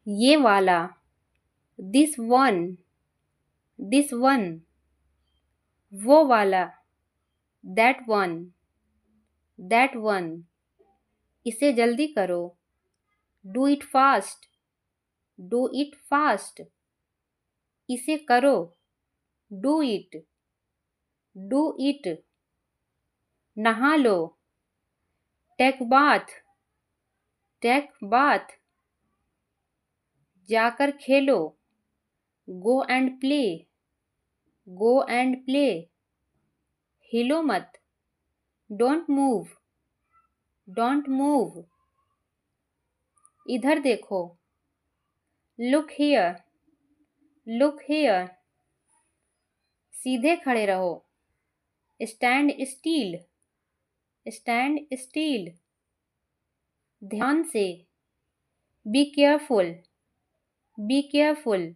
ये वाला, this one, this one. वो वाला, दैट वन, दैट वन। इसे जल्दी करो, do it fast, do it fast. इसे करो, डू इट, डू इट। नहा लो, टेक बाथ, टेक बाथ। जाकर खेलो, go and play, go and play. हिलो मत, डोंट मूव, डोंट मूव। इधर देखो, लुक हियर, लुक हियर। सीधे खड़े रहो, स्टैंड स्टील, स्टैंड स्टील। ध्यान से, be careful, be careful.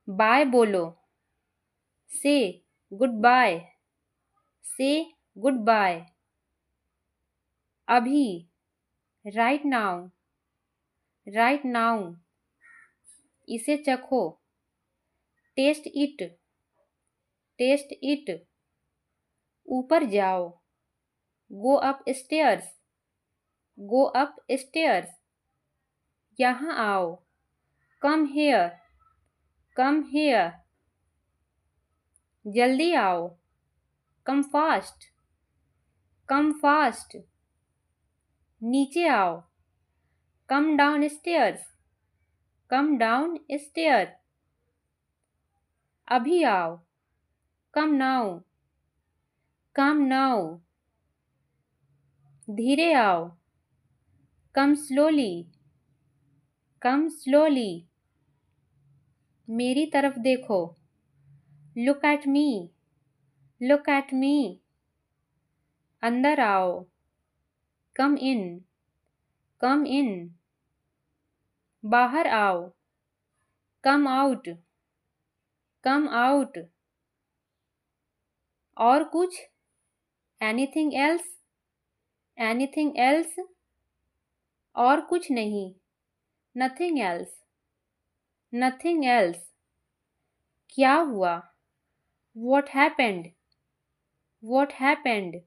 Bye बोलो, say good bye, say good bye. अभी, राइट नाउ, राइट नाउ। इसे चखो, टेस्ट इट, टेस्ट इट। ऊपर जाओ, go upstairs, go upstairs. यहाँ आओ, कम हियर, कम हियर। जल्दी आओ, कम फास्ट, कम फास्ट। नीचे आओ, come downstairs, come downstair. अभी आओ, कम नाउ, कम नाउ। धीरे आओ, कम स्लोली, कम स्लोली। मेरी तरफ देखो, look at me, look at me. अंदर आओ, कम इन, कम इन। बाहर आओ, कम आउट, कम आउट। और कुछ, एनीथिंग एल्स, एनीथिंग एल्स। और कुछ नहीं, नथिंग एल्स, नथिंग एल्स। क्या हुआ, व्हाट हैपेंड, व्हाट हैपेंड।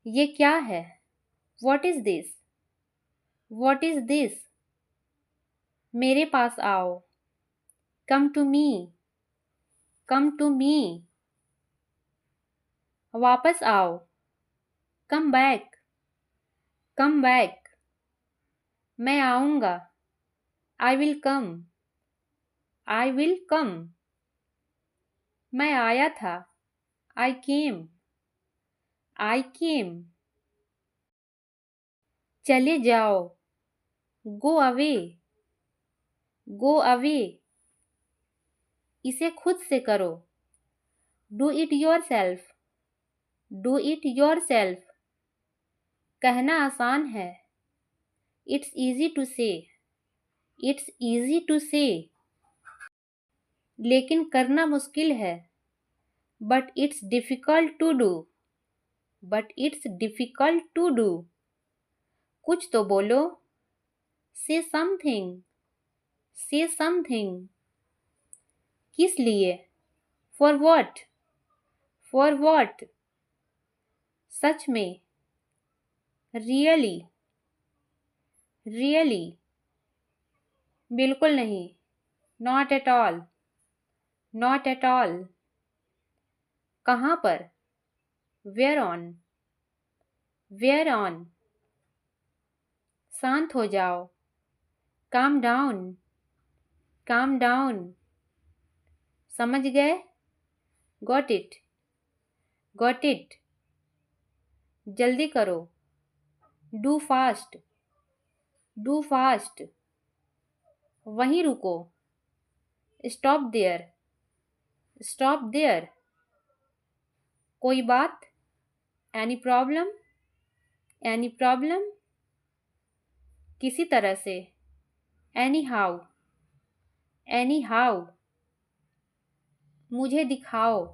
ये क्या है, what is this, what is this. मेरे पास आओ, come to me, come to me. वापस आओ, कम बैक, कम बैक। मैं आऊँगा, I will come, I will come. मैं आया था, आई केम, आई केम। चले जाओ, गो अवे, गो अवे। इसे खुद से करो, do it yourself, do it yourself. कहना आसान है, it's easy to say, it's easy to say. लेकिन करना मुश्किल है, but it's difficult to do, but it's difficult to do. कुछ तो बोलो, से समथिंग, से समथिंग। किस लिए, फॉर वॉट, फॉर वॉट। सच में, रियली, रियली। बिल्कुल नहीं, not at all, not at all. कहाँ पर, वेयर ऑन, वेयर ऑन। शांत हो जाओ, काम डाउन, काम डाउन। समझ गए, गॉट इट, गॉट इट। जल्दी करो, डू फास्ट, डू फास्ट। वहीं रुको, स्टॉप देयर, स्टॉप देयर। कोई बात, एनी प्रॉब्लम, एनी प्रॉब्लम। किसी तरह से, एनी हाउ, एनी हाउ। मुझे दिखाओ,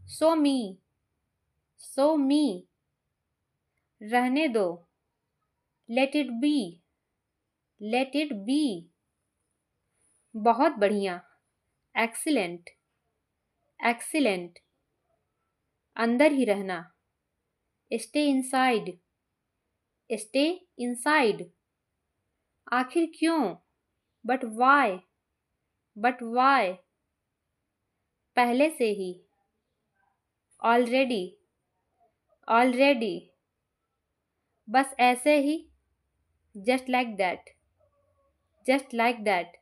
सो मी, सो मी। रहने दो, let it be, let it be. बहुत बढ़िया। Excellent, excellent. अंदर ही रहना। Stay inside, stay inside. आखिर क्यों? But why, but why. पहले से ही। Already, already. बस ऐसे ही। Just like that, just like that.